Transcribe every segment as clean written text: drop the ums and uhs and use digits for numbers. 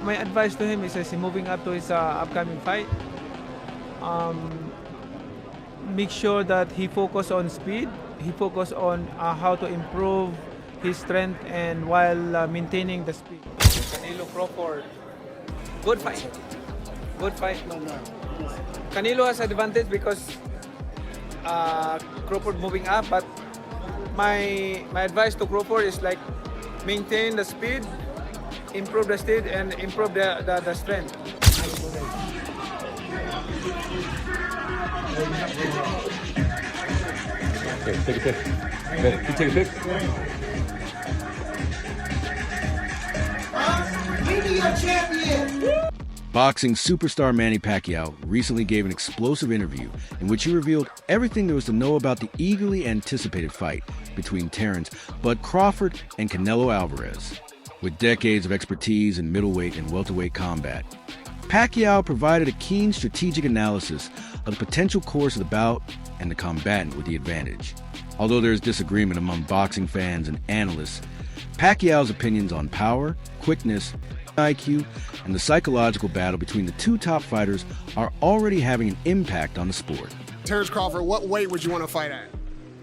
my advice to him is as he moving up to his upcoming fight, make sure that he focus on speed. He focus on how to improve his strength and while maintaining the speed. Canelo Crawford, good fight. Good fight. Canelo has advantage because Crawford moving up, but my advice to Crawford is like maintain the speed, improve the speed, and improve the strength. Okay, take a pic. Good. You take a pic. Boxing superstar Manny Pacquiao recently gave an explosive interview in which he revealed everything there was to know about the eagerly anticipated fight between Terence Bud Crawford and Canelo Alvarez. With decades of expertise in middleweight and welterweight combat, Pacquiao provided a keen strategic analysis of the potential course of the bout and the combatant with the advantage. Although there is disagreement among boxing fans and analysts, Pacquiao's opinions on power, quickness, IQ, and the psychological battle between the two top fighters are already having an impact on the sport. Terence Crawford, what weight would you want to fight at?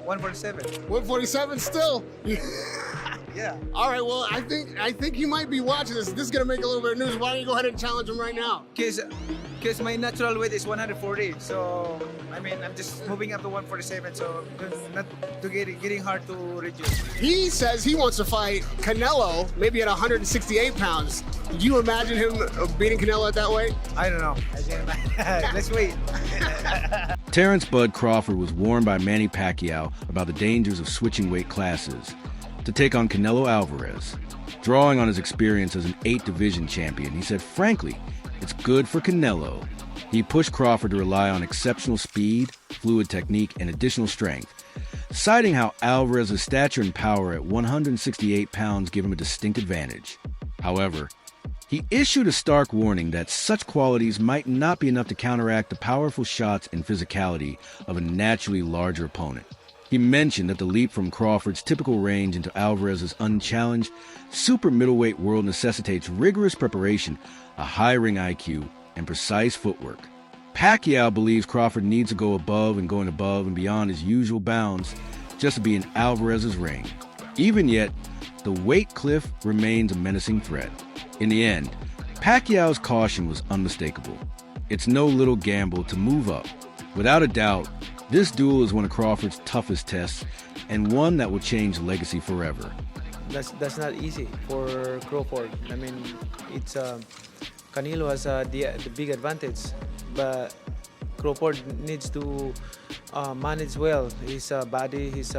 147. 147 still? Yeah. All right, well, I think you might be watching this. This is going to make a little bit of news. Why don't you go ahead and challenge him right now? Because my natural weight is 140, so I mean I'm just moving up to 147, so not to getting hard to reduce. He says he wants to fight Canelo maybe at 168 pounds. Do you imagine him beating Canelo at that weight? I don't know. Let's wait. Terence Bud Crawford was warned by Manny Pacquiao about the dangers of switching weight classes to take on Canelo Alvarez. Drawing on his experience as an 8-division champion, he said, frankly, it's good for Canelo. He pushed Crawford to rely on exceptional speed, fluid technique, and additional strength, citing how Alvarez's stature and power at 168 pounds give him a distinct advantage. However, he issued a stark warning that such qualities might not be enough to counteract the powerful shots and physicality of a naturally larger opponent. He mentioned that the leap from Crawford's typical range into Alvarez's unchallenged super middleweight world necessitates rigorous preparation, a high ring IQ, and precise footwork. Pacquiao believes Crawford needs to go above and beyond his usual bounds just to be in Alvarez's ring. Even yet, the weight cliff remains a menacing threat. In the end, Pacquiao's caution was unmistakable. It's no little gamble to move up. Without a doubt, this duel is one of Crawford's toughest tests and one that will change legacy forever. That's not easy for Crawford. I mean, it's Canelo has the big advantage, but Crawford needs to manage well his body, his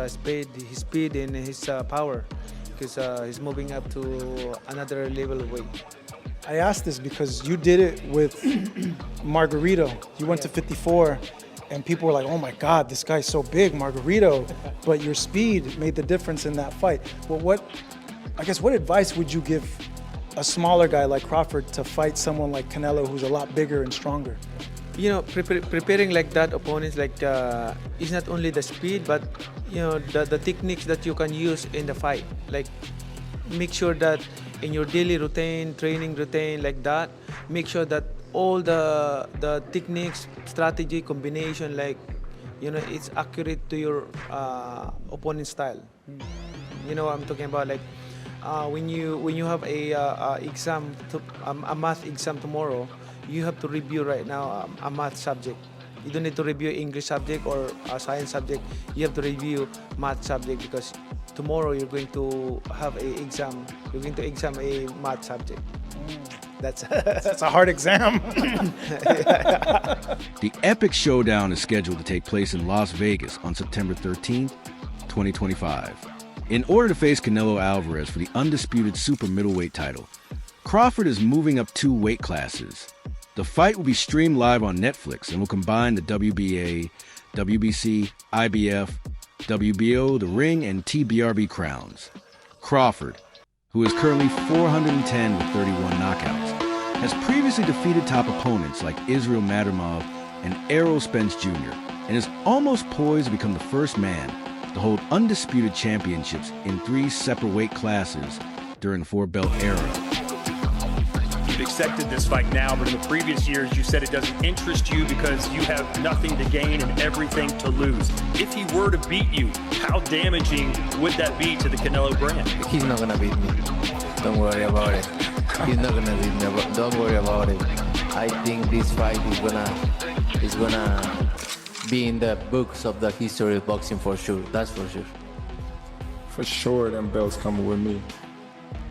speed, and his power, because he's moving up to another level of weight. I asked this because you did it with Margarito. You went to 54. And people were like, oh my God, this guy's so big, Margarito. But your speed made the difference in that fight. Well, what advice would you give a smaller guy like Crawford to fight someone like Canelo who's a lot bigger and stronger? You know, preparing like that opponents, like is not only the speed, but you know the techniques that you can use in the fight. Like make sure that in your daily routine, training routine, like that, make sure that all the techniques, strategy, combination, like, you know, it's accurate to your opponent's style. You know what I'm talking about? Like when you have a exam, a math exam tomorrow, you have to review right now a math subject. You don't need to review English subject or a science subject. You have to review math subject because tomorrow you're going to have a exam. You're going to exam a math subject. That's a hard exam. The epic showdown is scheduled to take place in Las Vegas on September 13th, 2025. In order to face Canelo Alvarez for the undisputed super middleweight title, Crawford is moving up 2 weight classes. The fight will be streamed live on Netflix and will combine the WBA, WBC, IBF, WBO, the Ring, and TBRB crowns. Crawford, who is currently 410 with 31 knockouts, has previously defeated top opponents like Israel Madrimov and Errol Spence Jr., and is almost poised to become the first man to hold undisputed championships in 3 separate weight classes during the 4-belt era. accepted this fight now, but in the previous years you said it doesn't interest you because you have nothing to gain and everything to lose. If he were to beat you, how damaging would that be to the Canelo brand? He's not gonna beat me. Don't worry about it. He's not gonna beat me. But don't worry about it. I think this fight is gonna be in the books of the history of boxing for sure. That's for sure. For sure, them belts coming with me.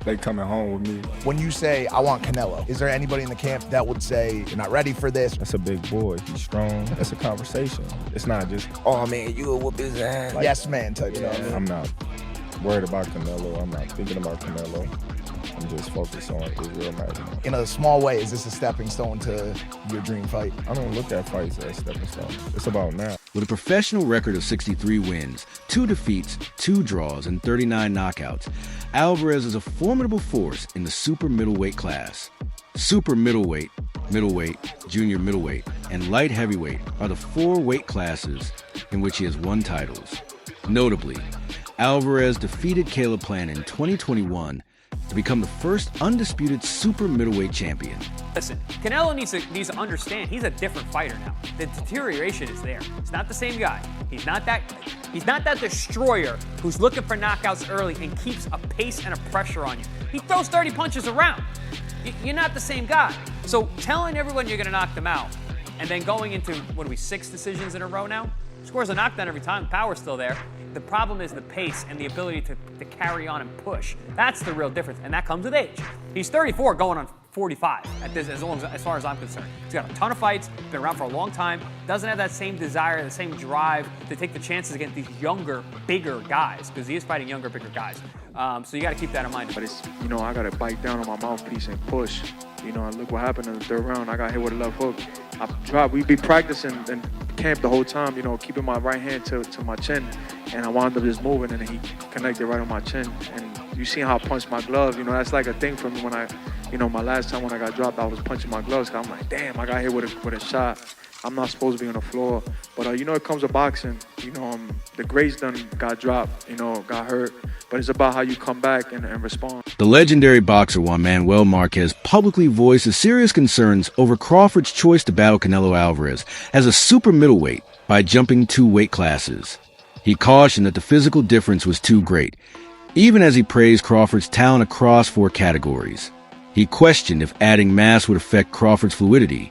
They coming home with me. When you say, I want Canelo, is there anybody in the camp that would say, you're not ready for this? That's a big boy. He's strong. That's a conversation. It's not just, oh man, you will whoop his ass. Like, yes, man type stuff. I'm not worried about Canelo. I'm not thinking about Canelo. I'm just focused on Israel Magazine. In a small way, is this a stepping stone to your dream fight? I don't look at fights as stepping stones. It's about now. With a professional record of 63 wins, 2 defeats, 2 draws, and 39 knockouts, Alvarez is a formidable force in the super middleweight class. Super middleweight, middleweight, junior middleweight, and light heavyweight are the 4 weight classes in which he has won titles. Notably, Alvarez defeated Caleb Plant in 2021 to become the first undisputed super middleweight champion. Listen, Canelo needs to understand he's a different fighter now. The deterioration is there. He's not the same guy. He's not that destroyer who's looking for knockouts early and keeps a pace and a pressure on you. He throws 30 punches around. You're not the same guy. So telling everyone you're going to knock them out and then going into, 6 decisions in a row now? Scores a knockdown every time, power's still there. The problem is the pace and the ability to carry on and push. That's the real difference, and that comes with age. He's 34 going on 45 at this, as far as I'm concerned. He's got a ton of fights, been around for a long time, doesn't have that same desire, the same drive to take the chances against these younger, bigger guys, because he is fighting younger, bigger guys. So you got to keep that in mind. But it's, I got to bite down on my mouthpiece and push. Look what happened in the 3rd round. I got hit with a left hook. I dropped. We'd be practicing in camp the whole time, keeping my right hand to my chin. And I wound up just moving, and he connected right on my chin. And you see how I punched my glove. That's like a thing for me when I, my last time when I got dropped, I was punching my gloves. I'm like, damn, I got hit with a shot. I'm not supposed to be on the floor. But, it comes to boxing. The greats done got dropped, got hurt. But it's about how you come back and respond. The legendary boxer Juan Manuel Marquez publicly voiced his serious concerns over Crawford's choice to battle Canelo Alvarez as a super middleweight by jumping 2 weight classes. He cautioned that the physical difference was too great, even as he praised Crawford's talent across 4 categories. He questioned if adding mass would affect Crawford's fluidity,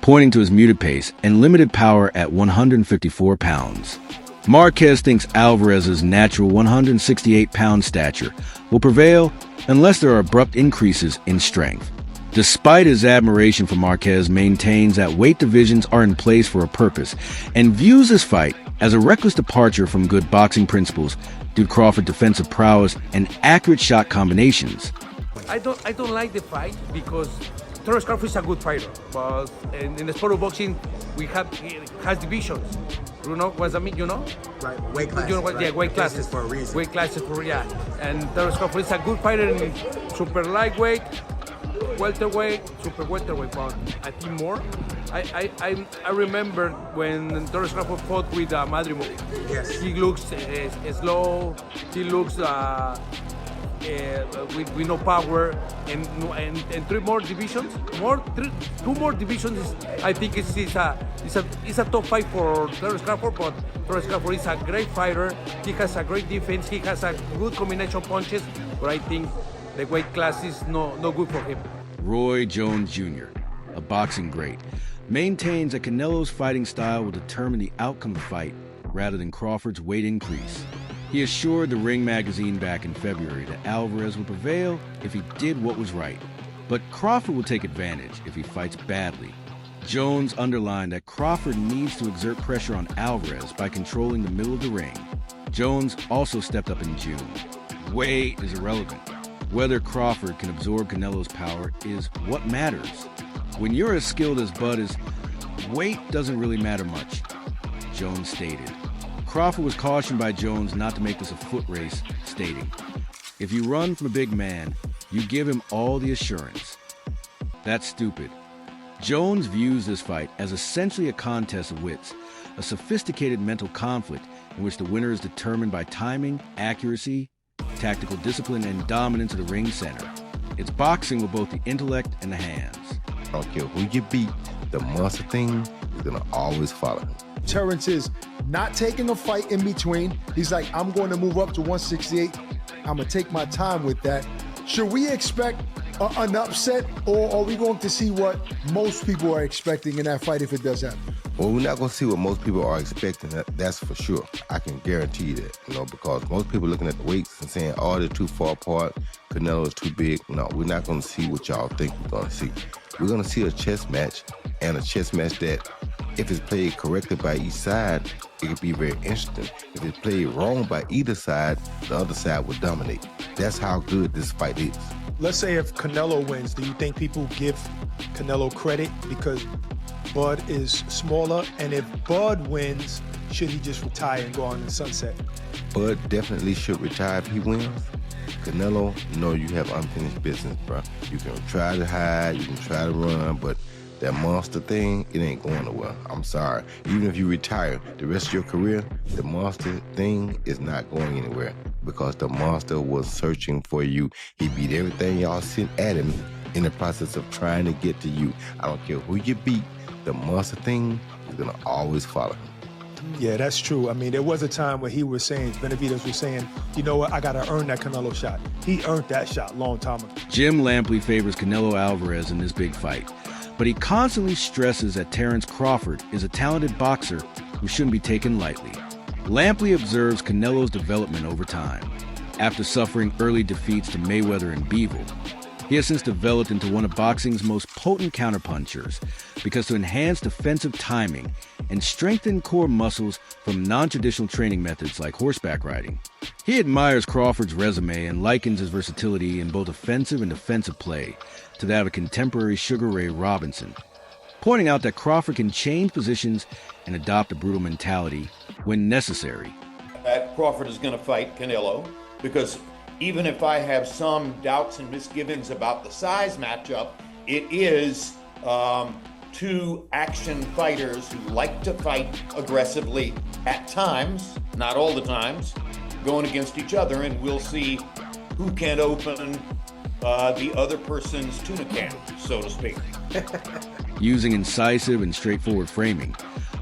pointing to his muted pace and limited power at 154 pounds. Marquez thinks Alvarez's natural 168-pound stature will prevail unless there are abrupt increases in strength. Despite his admiration for Marquez, maintains that weight divisions are in place for a purpose and views this fight as a reckless departure from good boxing principles due to Crawford's defensive prowess and accurate shot combinations. I don't like the fight because Terence Crawford is a good fighter, but in the sport of boxing, it has divisions. What's that mean? Right, weight classes. Right? Yeah, weight classes for a reason. Weight classes and Terence Crawford is a good fighter in super lightweight, welterweight, super welterweight, but I think more. I remember when Terence Crawford fought with Madrimov. Yes. He looks slow. He looks with no power, and 3 more divisions. 2 more divisions. I think it's a top fight for Terence Crawford, but Terence Crawford is a great fighter. He has a great defense. He has a good combination punches, but I think the weight class is no good for him. Roy Jones Jr., a boxing great, maintains that Canelo's fighting style will determine the outcome of the fight rather than Crawford's weight increase. He assured the Ring magazine back in February that Alvarez would prevail if he did what was right, but Crawford will take advantage if he fights badly. Jones underlined that Crawford needs to exert pressure on Alvarez by controlling the middle of the ring. Jones also stepped up in June. Weight is irrelevant. Whether Crawford can absorb Canelo's power is what matters. When you're as skilled as Bud is, weight doesn't really matter much, Jones stated. Crawford was cautioned by Jones not to make this a foot race, stating, "If you run from a big man, you give him all the assurance." That's stupid. Jones views this fight as essentially a contest of wits, a sophisticated mental conflict in which the winner is determined by timing, accuracy, tactical discipline, and dominance of the ring center. It's boxing with both the intellect and the hands. I don't care who you beat, the monster thing is gonna always follow him. Terence is not taking a fight in between. He's like, I'm going to move up to 168. I'm gonna take my time with that. Should we expect an upset, or are we going to see what most people are expecting in that fight if it does happen? Well, we're not going to see what most people are expecting. That's for sure. I can guarantee you that, because most people looking at the weights and saying, oh, they're too far apart, Canelo is too big. No, we're not going to see what y'all think we're going to see. We're going to see a chess match, and a chess match that, if it's played correctly by each side, it could be very interesting. If it's played wrong by either side, the other side will dominate. That's how good this fight is. Let's say if Canelo wins, do you think people give Canelo credit because Bud is smaller? And if Bud wins, should he just retire and go on the sunset? Bud definitely should retire if he wins. Canelo, you have unfinished business, bro. You can try to hide, you can try to run, but that monster thing, it ain't going nowhere. I'm sorry. Even if you retire the rest of your career, the monster thing is not going anywhere because the monster was searching for you. He beat everything y'all sent at him in the process of trying to get to you. I don't care who you beat, the monster thing is gonna always follow him. Yeah, that's true. I mean, there was a time where he was saying, Benavidez was saying, you know what, I gotta earn that Canelo shot. He earned that shot a long time ago. Jim Lampley favors Canelo Alvarez in this big fight, but he constantly stresses that Terence Crawford is a talented boxer who shouldn't be taken lightly. Lampley observes Canelo's development over time. After suffering early defeats to Mayweather and Bivol, he has since developed into one of boxing's most potent counterpunchers because to enhance defensive timing and strengthen core muscles from non-traditional training methods like horseback riding. He admires Crawford's resume and likens his versatility in both offensive and defensive play to that of contemporary Sugar Ray Robinson, pointing out that Crawford can change positions and adopt a brutal mentality when necessary. Crawford is going to fight Canelo because even if I have some doubts and misgivings about the size matchup, it is two action fighters who like to fight aggressively at times, not all the times, going against each other, and we'll see who can open the other person's tuna can, so to speak. Using incisive and straightforward framing,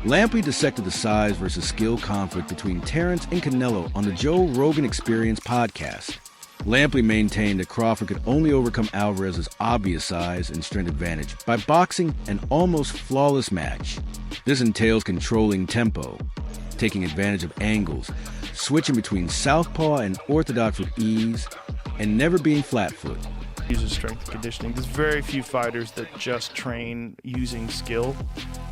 Lampley dissected the size versus skill conflict between Terence and Canelo on the Joe Rogan Experience podcast. Lampley maintained that Crawford could only overcome Alvarez's obvious size and strength advantage by boxing an almost flawless match. This entails controlling tempo, taking advantage of angles, switching between southpaw and orthodox with ease, and never being flat-foot. Uses strength and conditioning. There's very few fighters that just train using skill,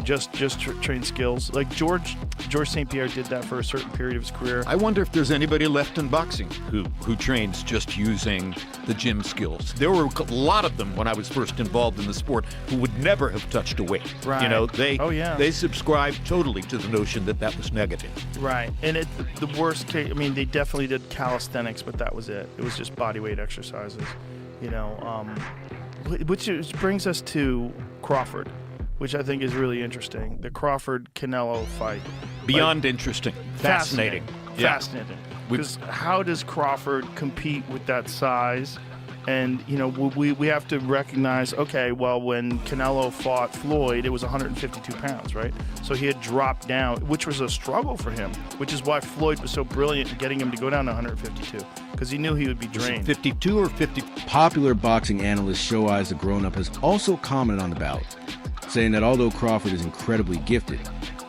just train skills. Like George St. Pierre did that for a certain period of his career. I wonder if there's anybody left in boxing who trains just using the gym skills. There were a lot of them when I was first involved in the sport who would never have touched a weight. Right. They subscribed totally to the notion that was negative. Right. And the worst case, I mean, they definitely did calisthenics, but that was it. It was just body weight exercises. Which brings us to Crawford, which I think is really interesting. The Crawford-Canelo fight. Beyond interesting. Fascinating. Fascinating. Because how does Crawford compete with that size? And, we have to recognize, okay, well, when Canelo fought Floyd, it was 152 pounds, right? So he had dropped down, which was a struggle for him, which is why Floyd was so brilliant in getting him to go down to 152, because he knew he would be drained. 52 or 50? Popular boxing analyst Show Eyes the Grown-Up has also commented on the bout, saying that although Crawford is incredibly gifted,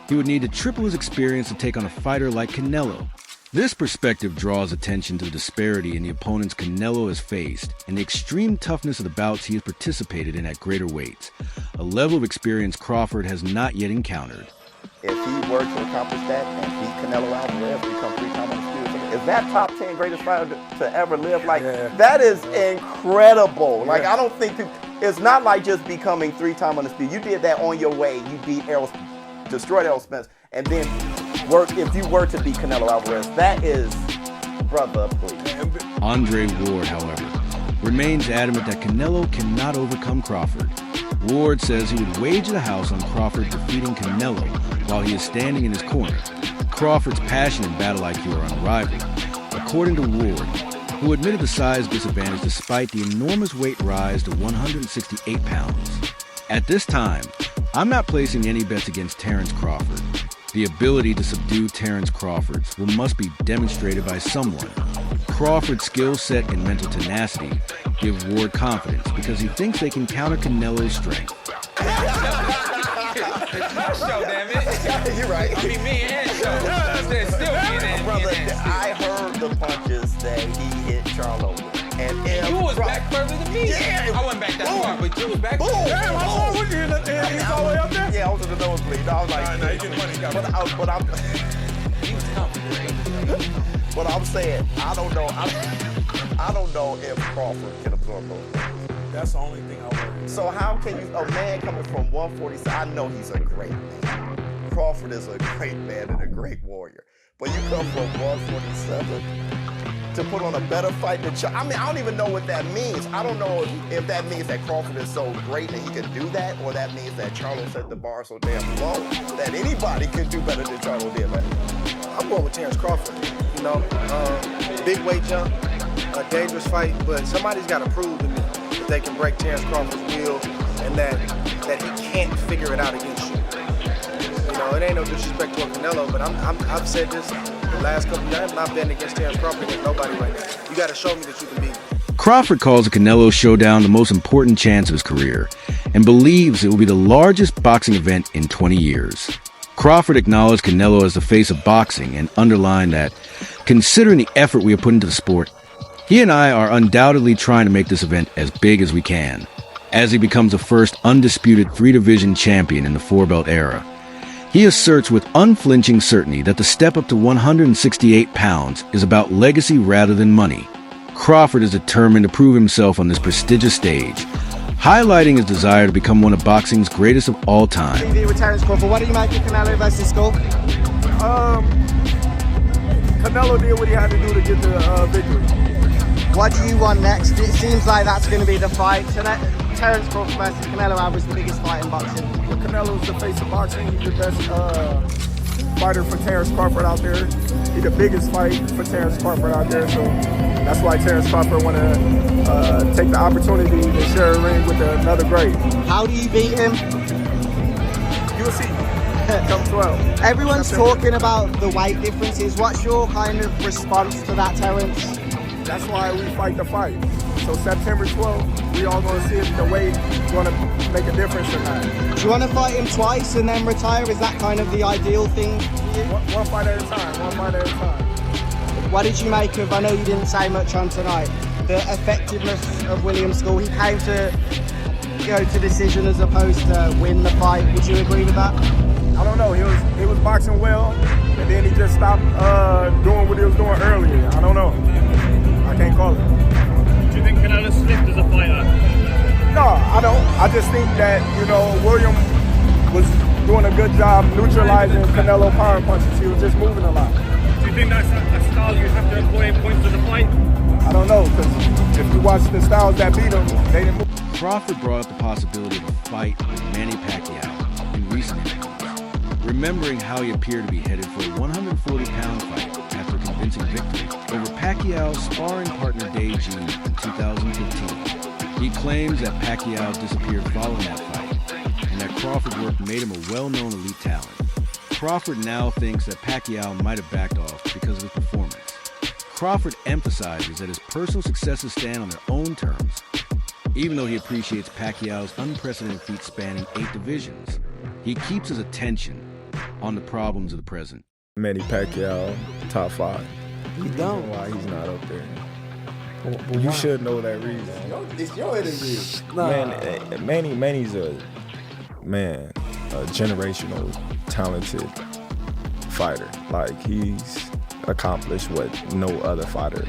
he would need to triple his experience to take on a fighter like Canelo. This perspective draws attention to the disparity in the opponents Canelo has faced and the extreme toughness of the bouts he has participated in at greater weights, a level of experience Crawford has not yet encountered. If he were to accomplish that and beat Canelo Alvarez, become three-time undisputed, is that top 10 greatest fighter to ever live? That is incredible. Yeah. I don't think it's not like just becoming three-time undisputed. You did that on your way. You beat destroyed Errol Spence, and then if you were to beat Canelo Alvarez, that is, brother, please. Andre Ward, however, remains adamant that Canelo cannot overcome Crawford. Ward says he would wager the house on Crawford defeating Canelo while he is standing in his corner. Crawford's passion and battle IQ are unrivaled. According to Ward, who admitted the size disadvantage despite the enormous weight rise to 168 pounds. At this time, I'm not placing any bets against Terence Crawford. The ability to subdue Terence Crawford must be demonstrated by someone. Crawford's skill set and mental tenacity give Ward confidence because he thinks they can counter Canelo's strength. Show, damn it. You're right. I mean, me and Show. Still Brother, I heard the punches that he hit Charlo with. And you was back further than me. Yeah. I went back that far, but you was back. Boom. Damn, how far was you in the he's all the way up there? Yeah, I was in the nosebleed. I was like, nah, you get money. But I'm saying, I don't know. I don't know if Crawford can absorb those. That's the only thing I worry. So how can you, a man coming from 147, I know he's a great man. Crawford is a great man and a great warrior. But you come from 147 to put on a better fight than Charlo. I mean, I don't even know what that means. I don't know if that means that Crawford is so great that he can do that, or that means that Charlo set the bar so damn low that anybody can do better than Charlo did, man. I'm going with Terence Crawford. You know, big weight jump, a dangerous fight, but somebody's got to prove to me that they can break Terence Crawford's will and that he can't figure it out against you. You know, it ain't no disrespect to Canelo, but I've said this the last couple of years. I'm not betting against Terence Crawford against nobody right now. You got to show me that you can beat him. Crawford calls the Canelo showdown the most important chance of his career and believes it will be the largest boxing event in 20 years. Crawford acknowledged Canelo as the face of boxing and underlined that, considering the effort we have put into the sport, he and I are undoubtedly trying to make this event as big as we can, as he becomes the first undisputed three-division champion in the four-belt era. He asserts with unflinching certainty that the step up to 168 pounds is about legacy rather than money. Crawford is determined to prove himself on this prestigious stage, highlighting his desire to become one of boxing's greatest of all time. TV with Terence Crawford. What do you make of Canelo versus Skull? Canelo did what he had to do to get the victory. What do you want next? It seems like that's going to be the fight. So Terence Crawford versus Canelo Alvarez, the biggest fight in boxing. Well, Canelo's the face of boxing. He's the best fighter for Terence Crawford out there. He's the biggest fight for Terence Crawford out there. So that's why Terence Crawford want to take the opportunity to share a ring with another great. How do you beat him? You'll see. Come 12. Everyone's talking about the weight differences. What's your kind of response to that, Terence? That's why we fight the fight. So September 12th, we all going to see if the weight is going to make a difference or not. Do you want to fight him twice and then retire? Is that kind of the ideal thing for you? One fight at a time, one fight at a time. What did you make of, I know you didn't say much on tonight, the effectiveness of William Skull? He came to go to decision as opposed to win the fight. Would you agree with that? I don't know. He was boxing well, and then he just stopped doing what he was doing earlier. I don't know. I can't call it. Do you think Canelo slipped as a fighter? No, I don't. I just think that, William was doing a good job neutralizing Canelo power punches. He was just moving a lot. Do you think that's a style you have to employ in points of the fight? I don't know, because if you watch the styles that beat him, they didn't move. Crawford brought up the possibility of a fight with Manny Pacquiao in recent interviews, remembering how he appeared to be headed for a 140-pound fight after a convincing victory over Pacquiao's sparring partner Dave Jean in 2015. He claims that Pacquiao disappeared following that fight, and that Crawford's work made him a well-known elite talent. Crawford now thinks that Pacquiao might have backed off because of his performance. Crawford emphasizes that his personal successes stand on their own terms. Even though he appreciates Pacquiao's unprecedented feat spanning 8 divisions, he keeps his attention on the problems of the present. Manny Pacquiao, top 5. You don't. Why he's not up there? Well, you should know that reason. It's your interview. Man, Manny's a generational, talented fighter. Like, he's accomplished what no other fighter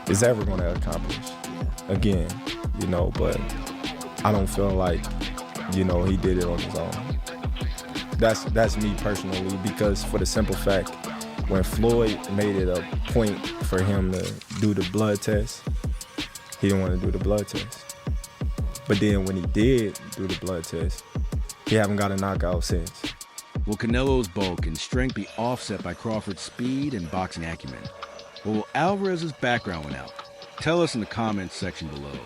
is ever going to accomplish. Again, but I don't feel like, he did it on his own. That's me personally, because for the simple fact, when Floyd made it a point for him to do the blood test, he didn't want to do the blood test. But then when he did do the blood test, he haven't got a knockout since. Will Canelo's bulk and strength be offset by Crawford's speed and boxing acumen? Or will Alvarez's background win out? Tell us in the comments section below.